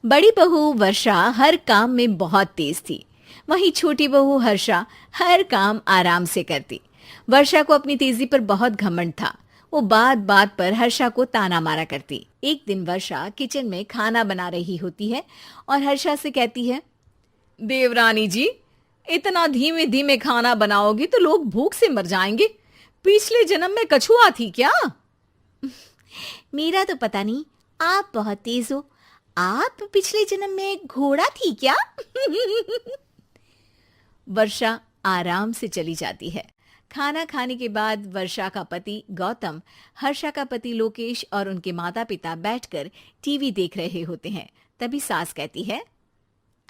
बड़ी बहू वर्षा हर काम में बहुत तेज थी। वहीं छोटी बहू हर्षा हर काम आराम से करती। वर्षा को अपनी तेजी पर बहुत घमंड था। वो बात बात पर हर्षा को ताना मारा करती। एक दिन वर्षा किचन में खाना बना रही होती है और हर्षा से कहती है, देवरानी जी, इतना धीमे धीमे खाना बनाओगी तो लोग भूख से मर जाएंगे। पिछले जन्म में कछुआ थी क्या? मेरा तो पता नहीं, आप बहुत तेज हो। आप पिछले जन्म में घोड़ा थी क्या? वर्षा आराम से चली जाती है। खाना खाने के बाद वर्षा का पति गौतम, हर्षा का पति लोकेश और उनके माता पिता बैठकर टीवी देख रहे होते हैं। तभी सास कहती है,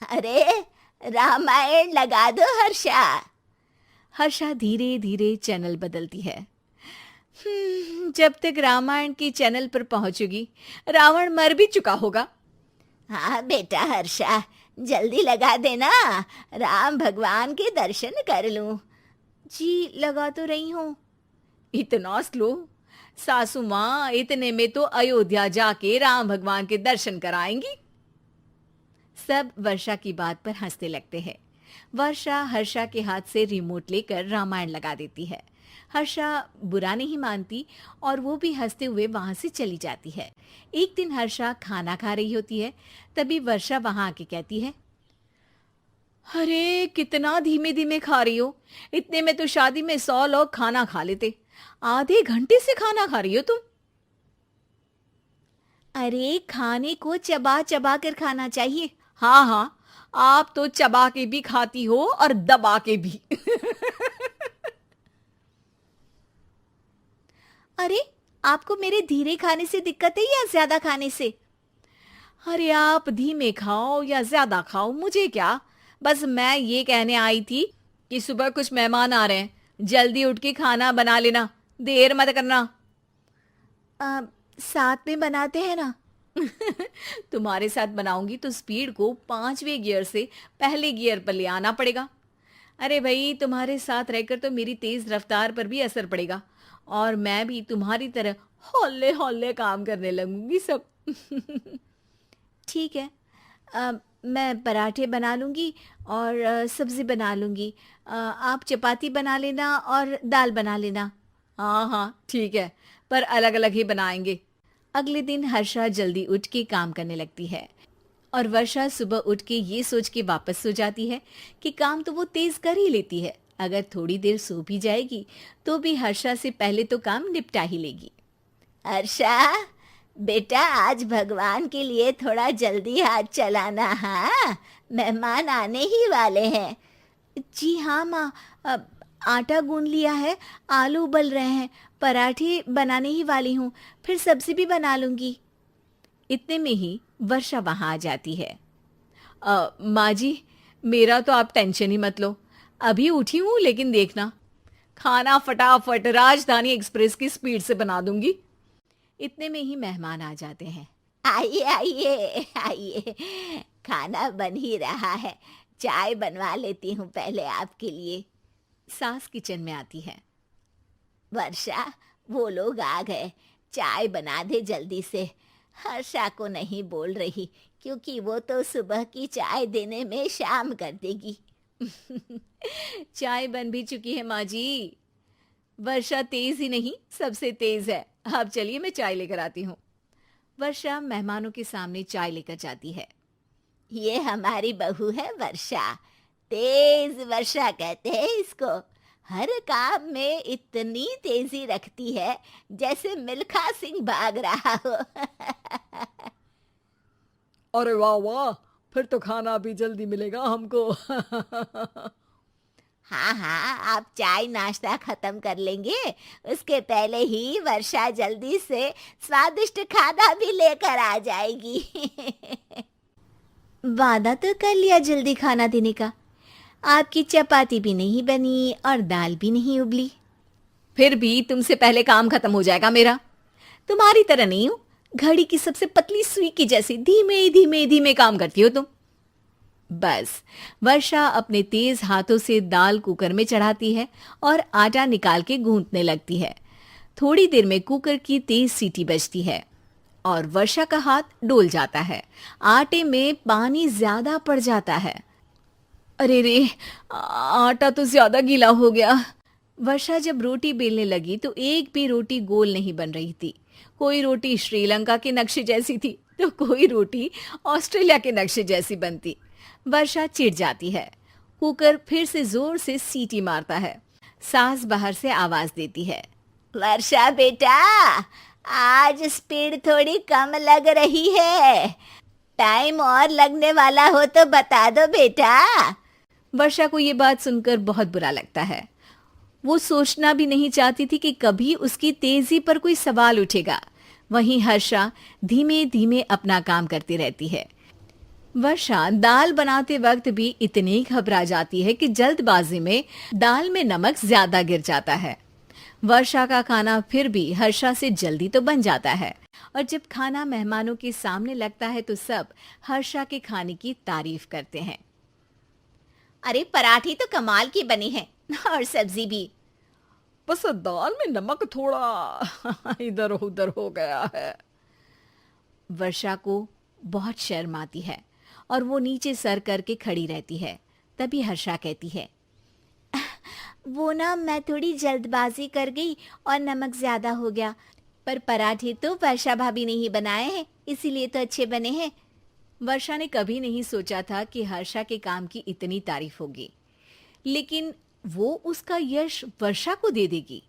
अरे रामायण लगा दो हर्षा। हर्षा धीरे धीरे चैनल बदलती है। जब तक रामायण के चैनल पर पहुंचेगी रावण मर भी चुका होगा। हाँ बेटा हर्षा, जल्दी लगा देना, राम भगवान के दर्शन कर लूं। जी लगा तो रही हूँ। इतना स्लो? सासू माँ इतने में तो अयोध्या जाके राम भगवान के दर्शन कराएंगी। सब वर्षा की बात पर हंसने लगते हैं। वर्षा हर्षा के हाथ से रिमोट लेकर रामायण लगा देती है। हर्षा बुरा नहीं मानती और वो भी हंसते हुए वहां से चली जाती है। एक दिन हर्षा खाना खा रही होती है। तभी वर्षा वहां आके कहती है, अरे कितना धीमे धीमे खा रही हो। इतने में तो शादी में 100 लोग खाना खा लेते। आधे घंटे से खाना खा रही हो तुम। अरे खाने को चबा चबा कर खाना चाहिए। हाँ हाँ, आप तो चबा के भी खाती हो और दबा के भी। अरे आपको मेरे धीरे खाने से दिक्कत है या ज्यादा खाने से? अरे आप धीमे खाओ या ज्यादा खाओ मुझे क्या, बस मैं ये कहने आई थी कि सुबह कुछ मेहमान आ रहे हैं, जल्दी उठ के खाना बना लेना, देर मत करना। साथ में बनाते हैं ना। तुम्हारे साथ बनाऊंगी तो स्पीड को 5वें गियर से पहले गियर पर ले आना पड़ेगा। अरे भाई, तुम्हारे साथ रहकर तो मेरी तेज रफ्तार पर भी असर पड़ेगा और मैं भी तुम्हारी तरह हौले हौले काम करने लगूंगी सब। ठीक है, मैं पराठे बना लूंगी और सब्जी बना लूंगी। आप चपाती बना लेना और दाल बना लेना। हाँ हाँ ठीक है, पर अलग अलग ही बनाएंगे। अगले दिन हर्षा जल्दी उठ के काम करने लगती है और वर्षा सुबह उठ के ये सोच के वापस सो जाती है कि काम तो वो तेज कर ही लेती है। अगर थोड़ी देर सो भी जाएगी तो भी हर्षा से पहले तो काम निपटा ही लेगी। हर्षा बेटा, आज भगवान के लिए थोड़ा जल्दी हाथ चलाना। हाँ, मेहमान आने ही वाले हैं। जी हाँ माँ, आटा गूंद लिया है, आलू उबल रहे हैं, पराठे बनाने ही वाली हूँ, फिर सब्जी भी बना लूंगी। इतने में ही वर्षा वहां आ जाती है। माँ जी, मेरा तो आप टेंशन ही मत लो, अभी उठी हूँ, लेकिन देखना खाना फटाफट राजधानी एक्सप्रेस की स्पीड से बना दूंगी। इतने में ही मेहमान आ जाते हैं। आइए आइए आइए, खाना बन ही रहा है, चाय बनवा लेती हूँ पहले आपके लिए। सास किचन में आती है। वर्षा, वो लोग आ गए, चाय बना दे जल्दी से। हर्षा को नहीं बोल रही क्योंकि वो तो सुबह की चाय देने में शाम कर देगी। चाय बन भी चुकी है माँ जी। वर्षा तेज ही नहीं, सबसे तेज है। अब चलिए मैं चाय लेकर आती हूँ। वर्षा मेहमानों के सामने चाय लेकर जाती है। ये हमारी बहू है वर्षा, तेज वर्षा कहते हैं इसको। हर काम में इतनी तेजी रखती है जैसे मिल्खा सिंह भाग रहा हो। अरे वाह वाह, फिर तो खाना भी जल्दी मिलेगा हमको। हाँ हाँ, आप चाय नाश्ता खत्म कर लेंगे, उसके पहले ही वर्षा जल्दी से स्वादिष्ट खाना भी लेकर आ जाएगी। वादा तो कर लिया जल्दी खाना देने का। आपकी चपाती भी नहीं बनी और दाल भी नहीं उबली। फिर भी तुमसे पहले काम खत्म हो जाएगा मेरा। तुम्हारी तरह नहीं हूं, घड़ी की सबसे पतली सुई की जैसे धीमे धीमे धीमे काम करती हो तुम। बस वर्षा अपने तेज हाथों से दाल कुकर में चढ़ाती है और आटा निकाल के गूंथने लगती है। थोड़ी देर में कुकर की तेज सीटी बजती है और वर्षा का हाथ डोल जाता है। आटे में पानी ज्यादा पड़ जाता है। अरे रे, आटा तो ज्यादा गीला हो गया। वर्षा जब रोटी बेलने लगी तो एक भी रोटी गोल नहीं बन रही थी। कोई रोटी श्रीलंका के नक्शे जैसी थी तो कोई रोटी ऑस्ट्रेलिया के नक्शे जैसी बनती। वर्षा चिढ़ जाती है। कुकर फिर से जोर से सीटी मारता है। सास बाहर से आवाज देती है। वर्षा बेटा, आज स्पीड थोड़ी कम लग रही है। टाइम और लगने वाला हो तो बता दो बेटा। वर्षा को ये बात सुनकर बहुत बुरा लगता है। वो सोचना भी नहीं चाहती थी कि कभी उसकी तेजी पर कोई सवाल उठेगा। वहीं हर्षा धीमे धीमे अपना काम करती रहती है। वर्षा दाल बनाते वक्त भी इतनी घबरा जाती है कि जल्दबाजी में दाल में नमक ज्यादा गिर जाता है। वर्षा का खाना फिर भी हर्षा से जल्दी तो बन जाता है और जब खाना मेहमानों के सामने लगता है तो सब हर्षा के खाने की तारीफ करते हैं। अरे पराठे तो कमाल की बनी है और सब्जी भी। बस दाल में नमक थोड़ा इधर उधर हो गया है। वर्षा को बहुत शर्म आती है और वो नीचे सर करके खड़ी रहती है। तभी हर्षा कहती है, वो ना मैं थोड़ी जल्दबाजी कर गई और नमक ज्यादा हो गया, पर पराठे तो वर्षा भाभी ने ही बनाए हैं, इसीलिए तो अच्छे बने हैं। वर्षा ने कभी नहीं सोचा था कि हर्षा के काम की इतनी तारीफ होगी, लेकिन वो उसका यश वर्षा को दे देगी।